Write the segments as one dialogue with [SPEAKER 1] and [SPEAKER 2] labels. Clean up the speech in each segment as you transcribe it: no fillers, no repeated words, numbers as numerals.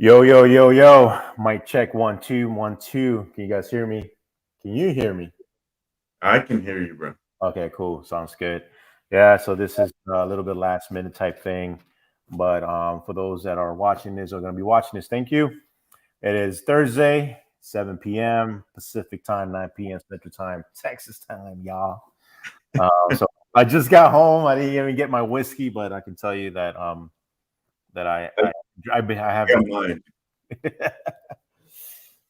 [SPEAKER 1] Yo, yo, yo, yo. Mic check 1 2 1 2. Can you guys hear me? Can you hear me?
[SPEAKER 2] I can hear you, bro.
[SPEAKER 1] Okay, cool. Sounds good. Yeah, so this is a little bit last minute type thing. But for those that are watching this or going to be watching this, thank you. It is Thursday, 7 p.m. Pacific time, 9 p.m. Central time, Texas time, y'all. So I just got home. I didn't even get my whiskey, but I can tell you that that
[SPEAKER 2] I
[SPEAKER 1] I have
[SPEAKER 2] got
[SPEAKER 1] been.
[SPEAKER 2] mine.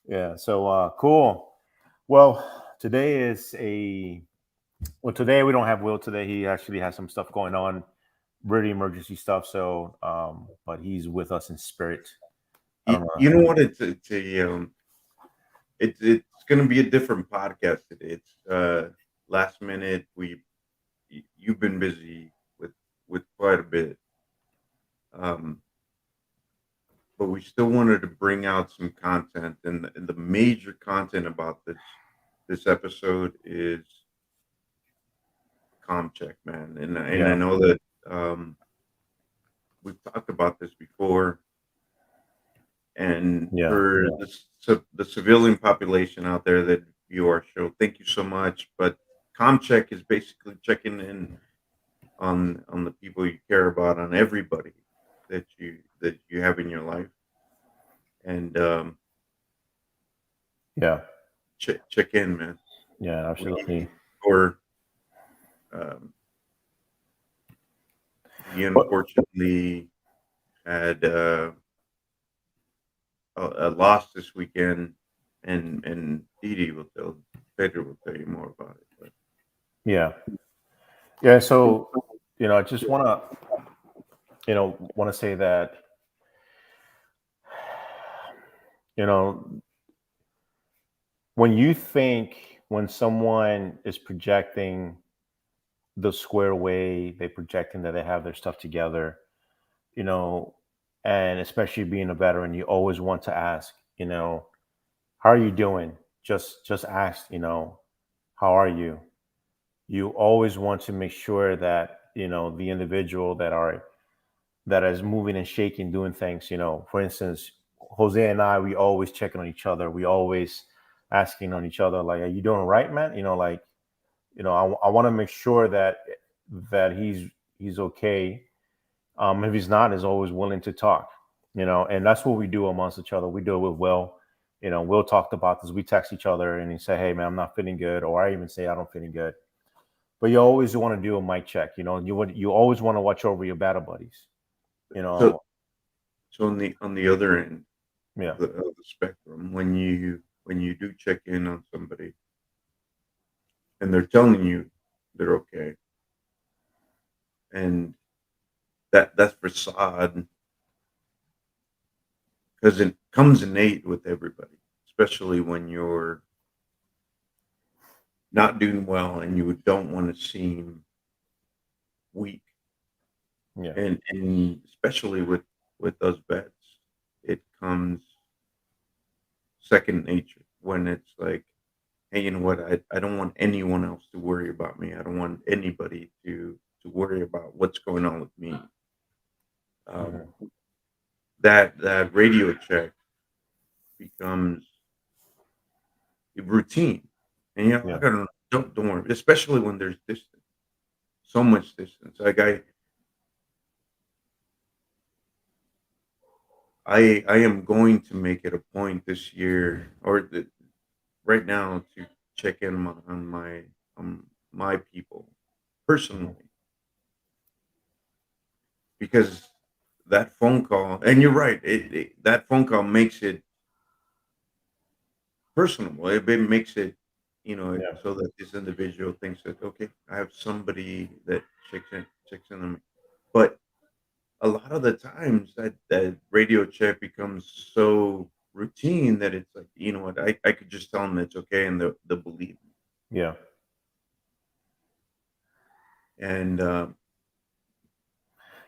[SPEAKER 1] Yeah, so cool. Well, today is a today we don't have Will today. He actually has some stuff going on, really emergency stuff. So but he's with us in spirit. I
[SPEAKER 2] You,
[SPEAKER 1] don't know.
[SPEAKER 2] you know what? It's going to be a different podcast today. It's last minute. You've been busy with quite a bit, um, but we still wanted to bring out some content, and the major content about this episode is Comm Check, man. And I
[SPEAKER 1] Yeah,
[SPEAKER 2] know that we've talked about this before. And
[SPEAKER 1] yeah,
[SPEAKER 2] for the civilian population out there that view our show, thank you so much. But ComCheck is basically checking in on the people you care about, on everybody that you have in your life, and
[SPEAKER 1] yeah,
[SPEAKER 2] check in, man.
[SPEAKER 1] yeah,
[SPEAKER 2] We
[SPEAKER 1] absolutely.
[SPEAKER 2] or um, we
[SPEAKER 1] But
[SPEAKER 2] unfortunately had a loss this weekend, and Didi will tell Pedro will tell you more about it. But
[SPEAKER 1] yeah, yeah. So I just want to say that you know when you think when someone is projecting the square way, they projecting that they have their stuff together, you know, and especially being a veteran, you always want to ask, how are you doing? Just ask, how are you? You always want to make sure that, the individual that is moving and shaking, doing things, for instance, Jose and I, we always checking on each other. We always asking on each other, like, are you doing right, man? Like, I want to make sure that he's okay. If he's not, is always willing to talk, and that's what we do amongst each other. We do it with Will. Will talked about this. We text each other and he say, hey man, I'm not feeling good, or I even say I don't feeling good. But you always want to do a mic check. You always want to watch over your battle buddies. You
[SPEAKER 2] so
[SPEAKER 1] know,
[SPEAKER 2] so on the other end
[SPEAKER 1] yeah,
[SPEAKER 2] of the spectrum, when you do check in on somebody and they're telling you they're okay, and that's facade, because it comes innate with everybody, especially when you're not doing well and you don't want to seem weak,
[SPEAKER 1] yeah,
[SPEAKER 2] and especially with those vets, it comes second nature when it's like, hey, you know what, I don't want anyone else to worry about me. I don't want anybody to worry about what's going on with me. um,
[SPEAKER 1] hmm,
[SPEAKER 2] that radio check becomes a routine, and I
[SPEAKER 1] yeah,
[SPEAKER 2] don't worry, especially when there's distance, so much distance. Like I am going to make it a point this year, or right now, to check in on my people
[SPEAKER 1] hmm,
[SPEAKER 2] personally, because that phone call, and you're right, that phone call makes it personable. It makes it,
[SPEAKER 1] yeah,
[SPEAKER 2] so that this individual thinks that, okay, I have somebody that checks in on me. But a lot of the times that radio check becomes so routine that it's like, you know what, I could just tell them it's okay, and they'll believe me.
[SPEAKER 1] yeah,
[SPEAKER 2] And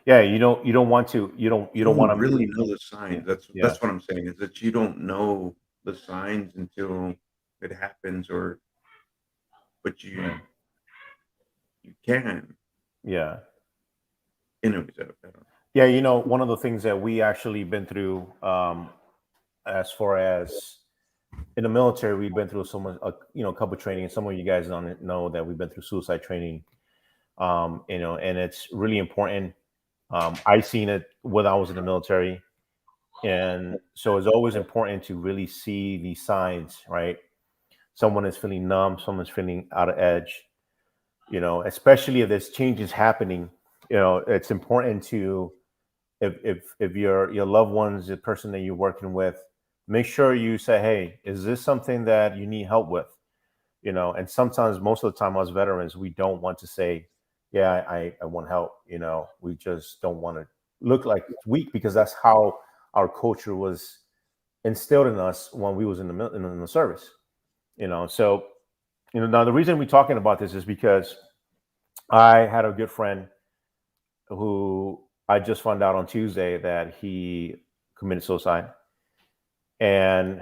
[SPEAKER 1] yeah. You don't want to you
[SPEAKER 2] you
[SPEAKER 1] don't want
[SPEAKER 2] don't
[SPEAKER 1] to.
[SPEAKER 2] really know the signs.
[SPEAKER 1] Yeah,
[SPEAKER 2] That's what I'm saying, is that you don't know the signs until it happens, or but
[SPEAKER 1] yeah,
[SPEAKER 2] you can.
[SPEAKER 1] yeah.
[SPEAKER 2] Anyways, I don't know.
[SPEAKER 1] Yeah, one of the things that we actually been through, as far as in the military, we've been through so much, a couple training. Some of you guys don't know that we've been through suicide training, and it's really important. I seen it when I was in the military, and so it's always important to really see these signs, right? Someone is feeling numb, someone's feeling out of edge, especially if there's changes happening. It's important to, if your loved ones, the person that you're working with, make sure you say, hey, is this something that you need help with? And sometimes, most of the time, us veterans, we don't want to say, yeah, I want help. We just don't want to look like weak, because that's how our culture was instilled in us when we was in the service. So now the reason we're talking about this is because I had a good friend who I just found out on Tuesday that he committed suicide, and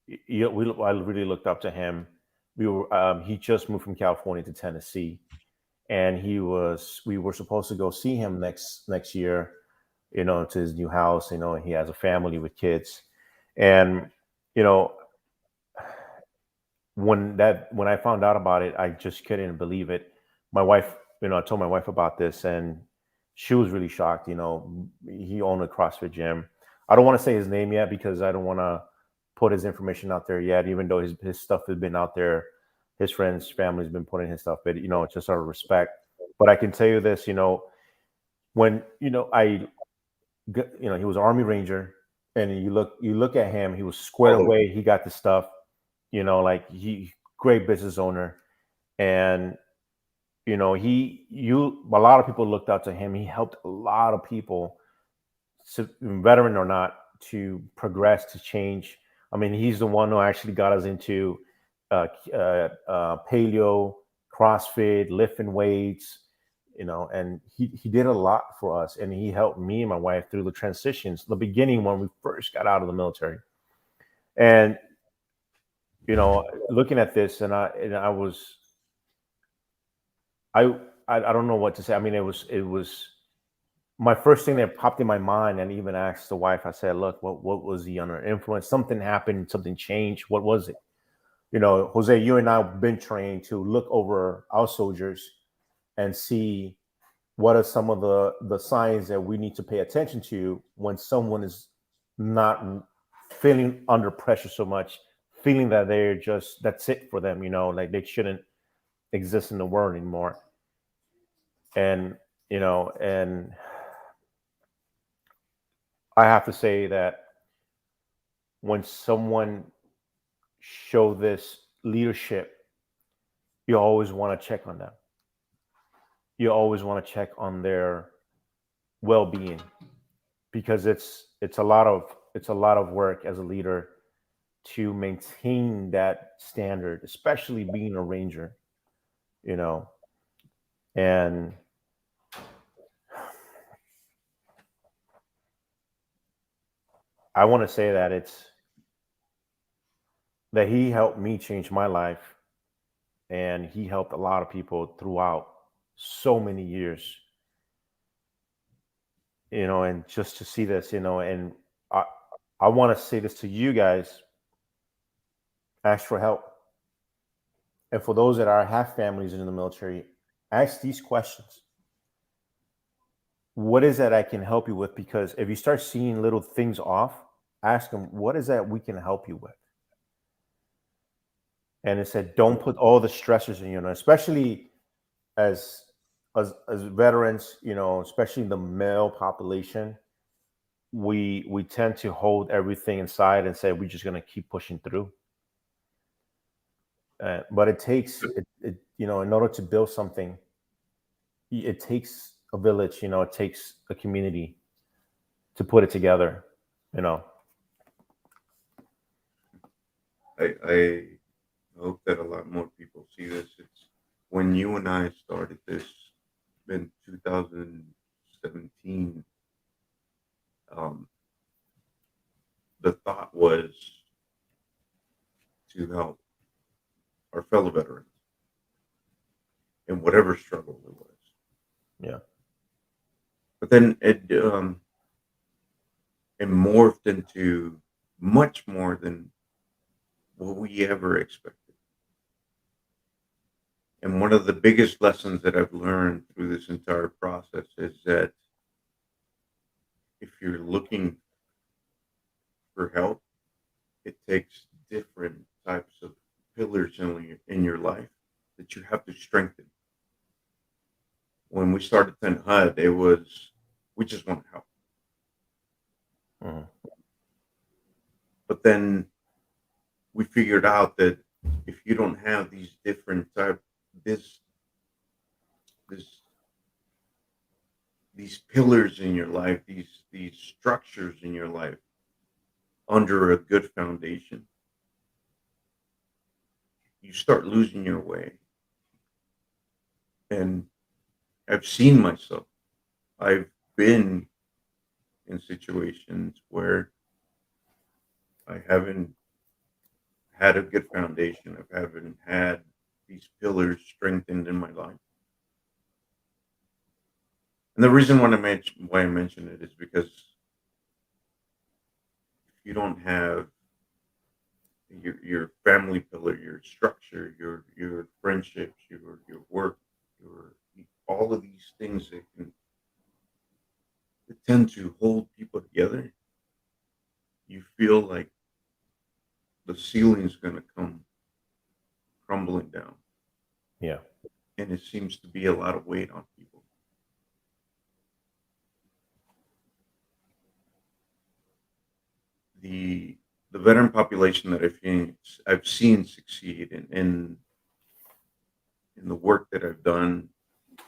[SPEAKER 1] I really looked up to him. He just moved from California to Tennessee, and we were supposed to go see him next year, to his new house. He has a family with kids, and you know when I found out about it, I just couldn't believe it. My wife, I told my wife about this, and she was really shocked. He owned a CrossFit gym. I don't want to say his name yet, because I don't want to put his information out there yet, even though his stuff has been out there. His friends, family's been putting his stuff, but it's just out of respect. But I can tell you this, when he was an Army Ranger, and you look at him, he was squared
[SPEAKER 2] Oh,
[SPEAKER 1] away. He got the stuff, like he great business owner, and a lot of people looked up to him. He helped a lot of people, veteran or not, to progress, to change. I mean, he's the one who actually got us into paleo, CrossFit, lifting weights, and he did a lot for us, and he helped me and my wife through the transitions, the beginning when we first got out of the military. And looking at this, and I was I I don't know what to say. I mean, it was my first thing that popped in my mind, and even asked the wife. I said, "Look, what was he under influence? Something happened. Something changed. What was it?" Jose, you and I have been trained to look over our soldiers and see what are some of the signs that we need to pay attention to when someone is not feeling under pressure so much, feeling that that's it for them. Like they shouldn't exist in the world anymore. And I have to say that when someone show this leadership, you always want to check on them. You always want to check on their well-being, because it's a lot of work as a leader to maintain that standard, especially being a ranger, you know. And I want to say that he helped me change my life, and he helped a lot of people throughout so many years, and just to see this, and I I want to say this to you guys: ask for help. And for those that have families in the military, ask these questions. What is that I can help you with? Because if you start seeing little things off, ask them, what is that we can help you with? And it said, don't put all the stressors in you, especially as as veterans, especially the male population. We tend to hold everything inside and say we're just going to keep pushing through. But it takes in order to build something, it takes a village. It takes a community to put it together. You know.
[SPEAKER 2] I hope that a lot more people see this. It's when you and I started this in 2017. Um, the thought was to help our fellow veterans in whatever struggle it was.
[SPEAKER 1] Yeah.
[SPEAKER 2] But then it morphed into much more than what we ever expected. And one of the biggest lessons that I've learned through this entire process is that if you're looking for help, it takes different types of pillars in your life that you have to strengthen. When we started Ten HUD, it was we just want to help.
[SPEAKER 1] Mhm.
[SPEAKER 2] But then we figured out that if you don't have these different type this this these pillars in your life, these structures in your life under a good foundation, you start losing your way. And I've seen myself. I've been in situations where I haven't had a good foundation. I haven't had these pillars strengthened in my life. And the reason why I mention it is because if you don't have your family pillar, your structure, your friendships, your work, your all of these things that tend to hold people together, you feel like the ceiling's going to come crumbling down,
[SPEAKER 1] Yeah.
[SPEAKER 2] and it seems to be a lot of weight on people. The veteran population that I've seen succeed in the work that I've done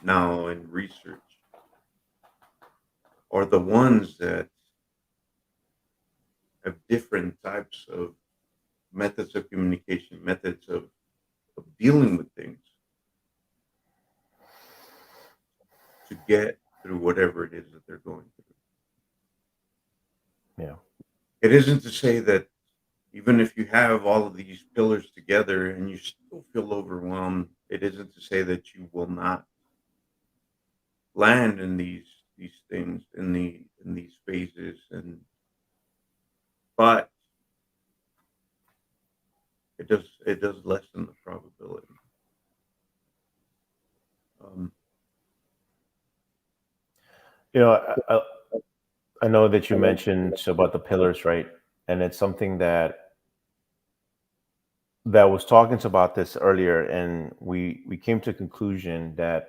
[SPEAKER 2] now in research are the ones that have different types of methods of communication, methods of dealing with things to get through whatever it is that they're going through.
[SPEAKER 1] Yeah.
[SPEAKER 2] It isn't to say that even if you have all of these pillars together and you still feel overwhelmed, it isn't to say that you will not land in these things in these phases, and but it does lessen the probability. Um,
[SPEAKER 1] You know, I know that you mentioned about the pillars, right? And it's something that was talking to about this earlier, and we came to a conclusion that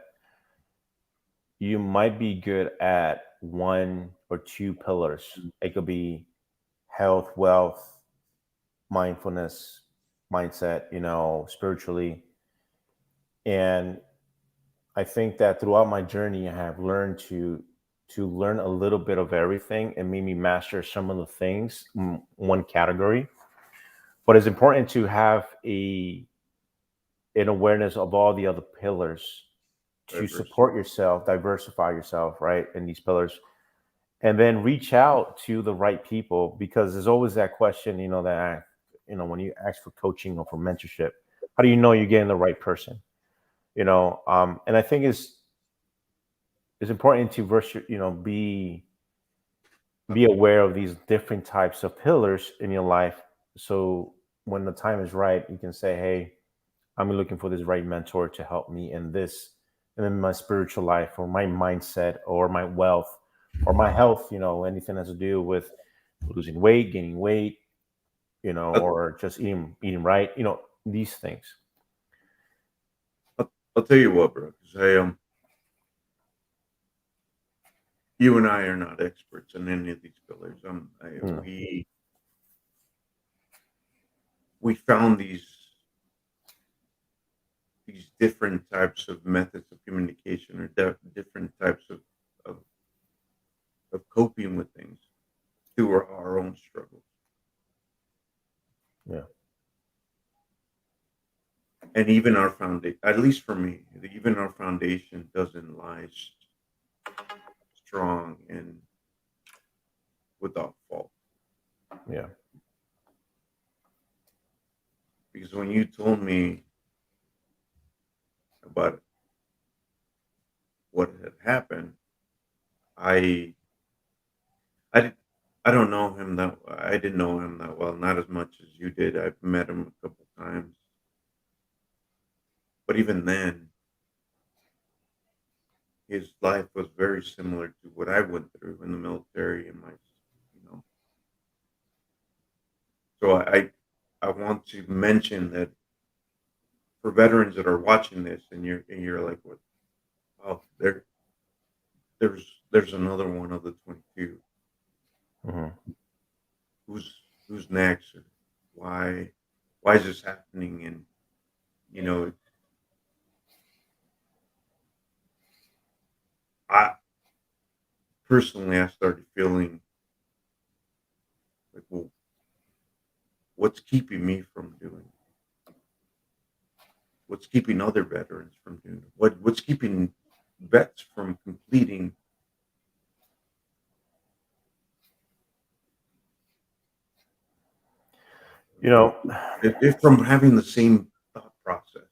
[SPEAKER 1] you might be good at one or two pillars. It could be health, wealth, mindfulness, mindset, spiritually. And I think that throughout my journey, I have learned to learn a little bit of everything and maybe master some of the things in one category. But it's important to have an awareness of all the other pillars to
[SPEAKER 2] Diversity.
[SPEAKER 1] support yourself, diversify yourself, right, in these pillars, and then reach out to the right people, because there's always that question, when you ask for coaching or for mentorship, how do you know you're getting the right person? And I think it's important to be aware of these different types of pillars in your life, so when the time is right, you can say, hey, I'm looking for this right mentor to help me in this, and in my spiritual life, or my mindset, or my wealth, or my health. Anything has to do with losing weight, gaining weight,
[SPEAKER 2] I'll,
[SPEAKER 1] or just eating right. These things.
[SPEAKER 2] I'll tell you what, bro. 'Cause you and I are not experts in any of these pillars.
[SPEAKER 1] Mm,
[SPEAKER 2] We found these different types of methods of communication or different types of of coping with things through our own struggles.
[SPEAKER 1] yeah,
[SPEAKER 2] And even our foundation, at least for me, even our foundation doesn't lie strong and without fault.
[SPEAKER 1] yeah,
[SPEAKER 2] Because when you told me about what had happened, I I did, I don't know him that I didn't know him that well, not as much as you did. I've met him a couple times, but even then, his life was very similar to what I went through in the military and you know. So I want to mention that for veterans that are watching this, and you're like, what? Oh, there's another one of the 22.
[SPEAKER 1] Hmm.
[SPEAKER 2] Who's next? Or why why is this happening? And you know, I personally I started feeling like, well, what's keeping me from doing it? What's keeping other veterans from doing it? What's keeping vets from completing,
[SPEAKER 1] You
[SPEAKER 2] uh,
[SPEAKER 1] know,
[SPEAKER 2] if from having the same thought process?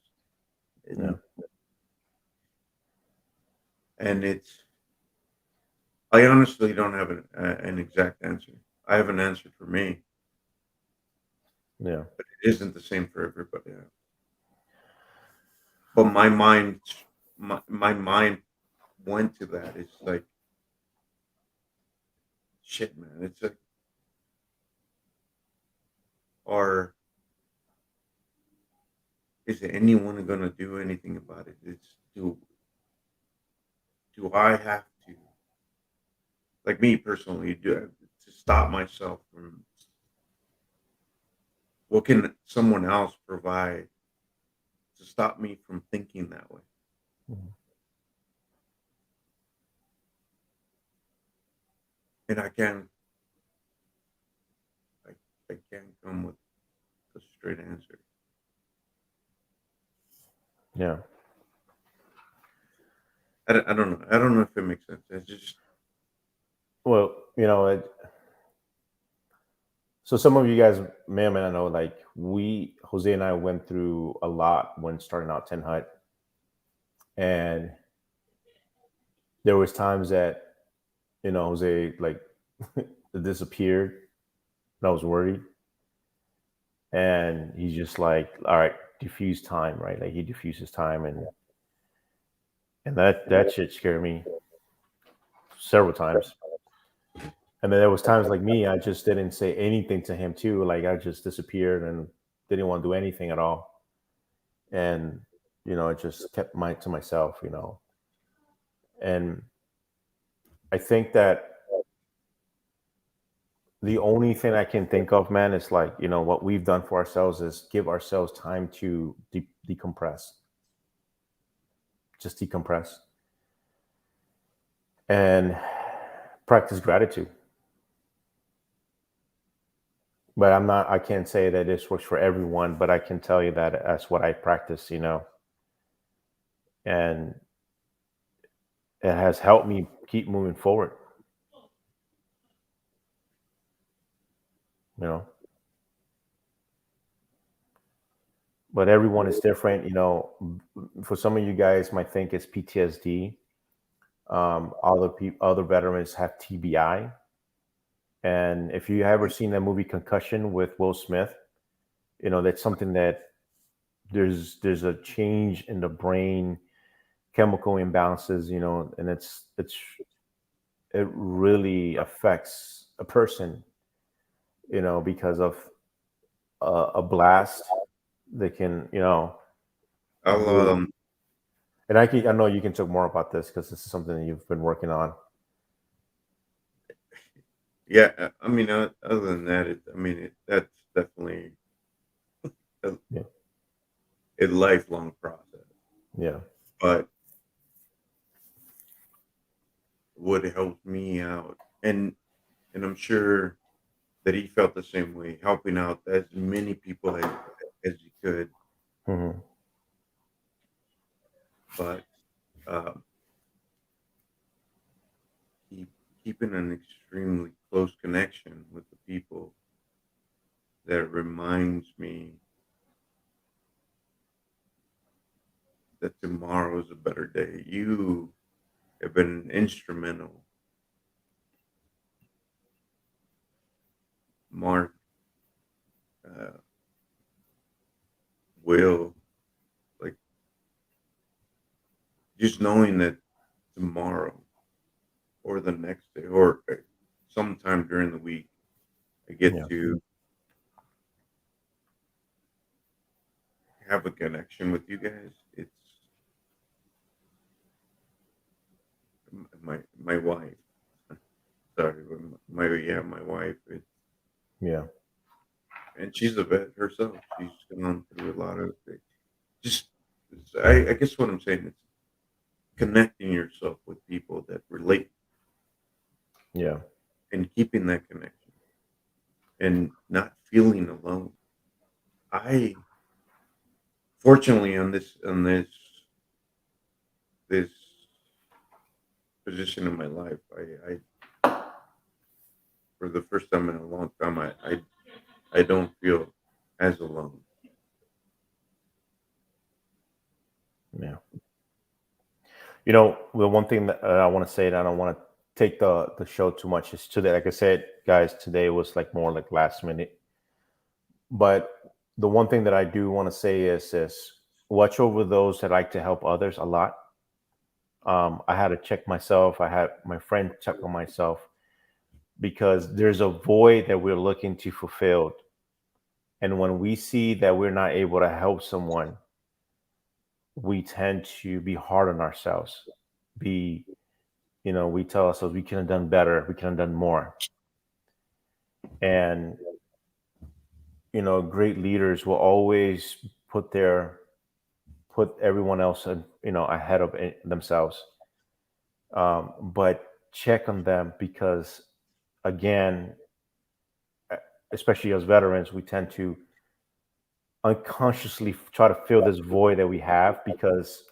[SPEAKER 1] yeah,
[SPEAKER 2] And it's I honestly don't have an exact answer. I have an answer for me,
[SPEAKER 1] yeah,
[SPEAKER 2] but it isn't the same for everybody else. But my mind went to that. It's like, shit, man. It's like, are is anyone going to do anything about it? It's do I have to, like me personally, do I have to stop myself from what can someone else provide to stop me from thinking that way?
[SPEAKER 1] mhm,
[SPEAKER 2] And I, I can't come with a straight answer.
[SPEAKER 1] yeah.
[SPEAKER 2] I don't know. I don't know if it makes sense. It's just
[SPEAKER 1] Well, so some of you guys may or may not know, like Jose and I went through a lot when starting out Ten Hut, and there was times that Jose like disappeared, and I was worried, and he's just like, all right, diffuse time, right? Like he diffuses time, and that shit scared me several times. And then there was times like me, I just didn't say anything to him too. Like I just disappeared and didn't want to do anything at all. And I just kept my to myself. And I think that the only thing I can think of, man, is like, what we've done for ourselves is give ourselves time to decompress, just decompress and practice gratitude. But I can't say that this works for everyone, but I can tell you that that's what I practice, and it has helped me keep moving forward, you know. But everyone is different, For some of you guys might think it's PTSD. Other veterans have TBI. And if you ever seen that movie Concussion with Will Smith, that's something that there's a change in the brain, chemical imbalances, and it really affects a person, because of a blast that can,
[SPEAKER 2] I'll
[SPEAKER 1] really. And I know you can talk more about this because this is something that you've been working on.
[SPEAKER 2] yeah. I mean, other than that, that's definitely a,
[SPEAKER 1] Yeah,
[SPEAKER 2] a lifelong process.
[SPEAKER 1] yeah,
[SPEAKER 2] But what helped me out, and I'm sure that he felt the same way, helping out as many people as he could,
[SPEAKER 1] hmm,
[SPEAKER 2] but um, keep, keeping an extremely close connection with the people that reminds me that tomorrow is a better day. You have been instrumental. Mark, uh, Will, like just knowing that tomorrow or the next day or sometime during the week, I get
[SPEAKER 1] Yeah.
[SPEAKER 2] to have a connection with you guys. It's my wife. Sorry, but my wife. It's
[SPEAKER 1] Yeah.
[SPEAKER 2] and she's a vet herself. She's gone through a lot of things. Just I guess what I'm saying is connecting yourself with people that relate
[SPEAKER 1] Yeah.
[SPEAKER 2] and keeping that connection and not feeling alone. I fortunately on this position in my life, I for the first time in a long time, I don't feel as alone.
[SPEAKER 1] Yeah. The one thing that I want to say, and I don't want to take the show too much, is today. Like I said, guys, today was like more like last minute. But the one thing that I do want to say is this: watch over those that like to help others a lot. I had to check myself. I had my friend check on myself because there's a void that we're looking to fulfill. And when we see that we're not able to help someone, we tend to be hard on ourselves. Be we tell ourselves we could have done better, we could have done more. And great leaders will always put their put everyone else ahead of themselves. But check on them because, again, e- especially as veterans, we tend to unconsciously try to fill this void that we have because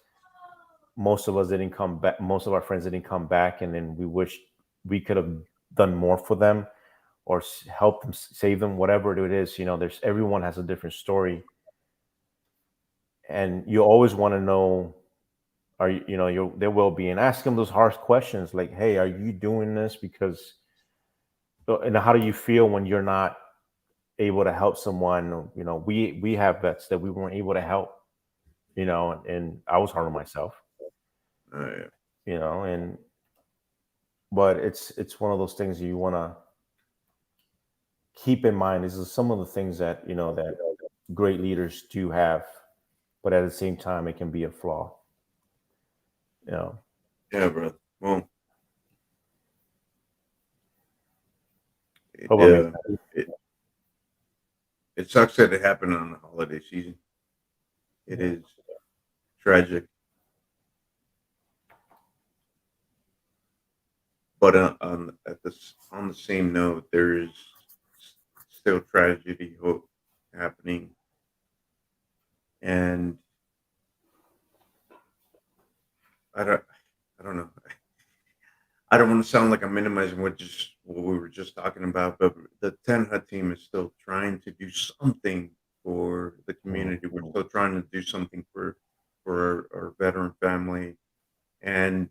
[SPEAKER 1] most of us didn't come back. Most of our friends didn't come back, and then we wish we could have done more for them or help them, save them, whatever it is. There's everyone has a different story, and you always want to know, are your their well-being. Ask them those harsh questions like, hey, are you doing this because, and how do you feel when you're not able to help someone? We have vets that we weren't able to help, and I was hard on myself,
[SPEAKER 2] Uh,
[SPEAKER 1] and but it's one of those things you want to keep in mind. These are some of the things that that great leaders do have, but at the same time, it can be a flaw. You know,
[SPEAKER 2] yeah, brother. Well, it
[SPEAKER 1] How about me?
[SPEAKER 2] uh, it it sucks that it happened on the holiday season. It
[SPEAKER 1] Yeah,
[SPEAKER 2] is tragic, but on the same note, there is still tragedy happening, and I don't I don't know. I don't want to sound like I'm minimizing what we were just talking about, but the Ten Hut team is still trying to do something for the
[SPEAKER 1] mm,
[SPEAKER 2] community. We're still trying to do something for our veteran family, and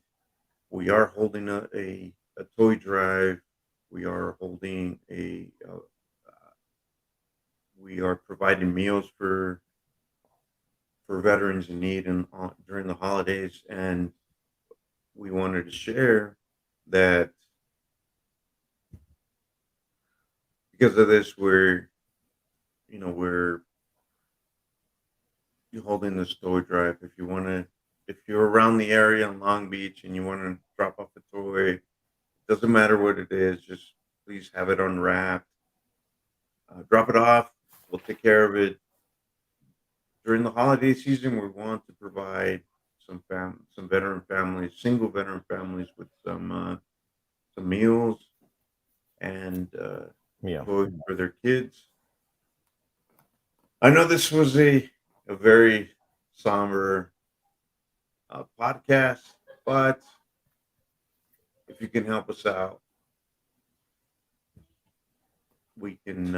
[SPEAKER 2] we are holding a toy drive. We are holding we are providing meals for veterans in need and during the holidays, and we wanted to share that because of this, we're holding this toy drive. If you're around the area in Long Beach and you want to drop off a toy, doesn't matter what it is, just please have it unwrapped. Drop it off. We'll take care of it. During the holiday season, we want to provide some veteran families, single veteran families, with some meals and
[SPEAKER 1] yeah,
[SPEAKER 2] toys for their kids. I know this was a very somber podcast, but if you can help us out, we can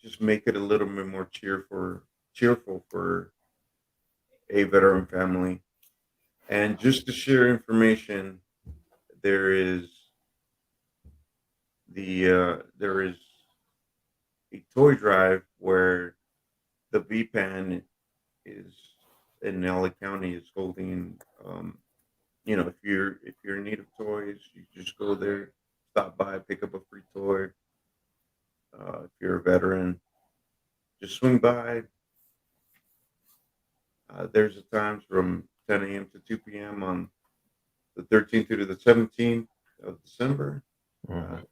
[SPEAKER 2] just make it a little bit more cheerful for a veteran family. And just to share information, there is there is a toy drive where the VPAN is in LA County is holding. If you're in need of toys, you just go there, stop by, pick up a free toy. If you're a veteran, just swing by. There's a times from 10 a.m. to 2 p.m. on the 13th through to the 17th of December. Uh,
[SPEAKER 1] Mhm.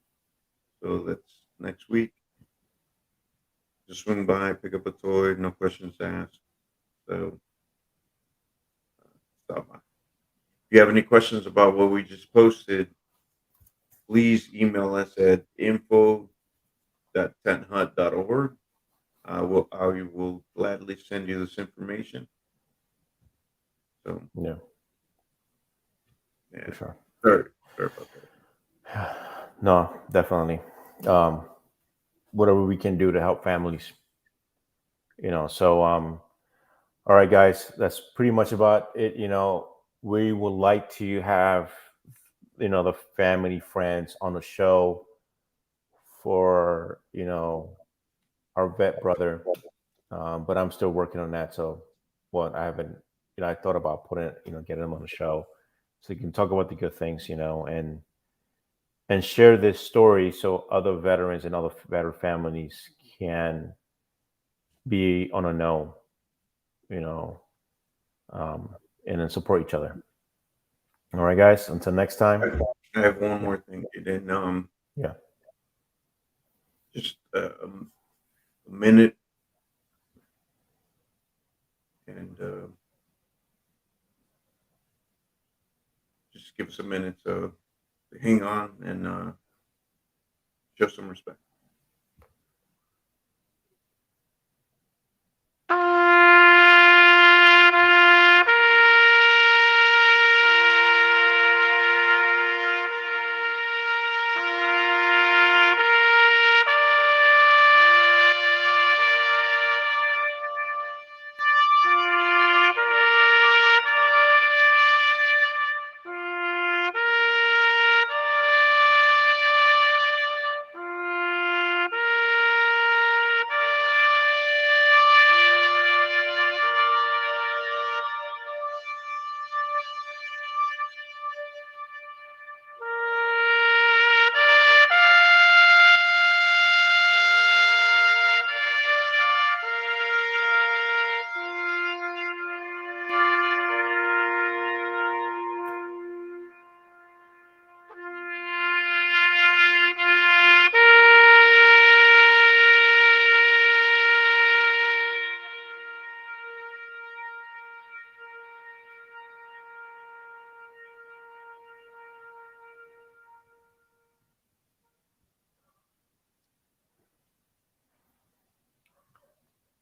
[SPEAKER 2] so that's next week. Just swing by, pick up a toy, no questions asked. So stop by. If you have any questions about what we just posted, please email us at info.tenthut.org. I will gladly send you this information. So,
[SPEAKER 1] Yeah,
[SPEAKER 2] yeah,
[SPEAKER 1] for sure.
[SPEAKER 2] sorry about that.
[SPEAKER 1] No, definitely. Um, whatever we can do to help families, So, all right, guys, that's pretty much about it. We would like to have the family friends on the show for our vet brother, but I'm still working on that. So, what I haven't, I thought about putting getting him on the show so you can talk about the good things, and share this story so other veterans and other veteran families can be on a know, you know, um, and then support each other. All right, guys. Until next time.
[SPEAKER 2] I have one
[SPEAKER 1] Yeah.
[SPEAKER 2] more thing, and then
[SPEAKER 1] Yeah.
[SPEAKER 2] just a minute, and just give us a minute to hang on and show some respect.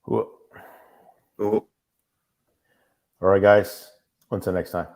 [SPEAKER 1] Cool.
[SPEAKER 2] So
[SPEAKER 1] All right, guys. Until next time.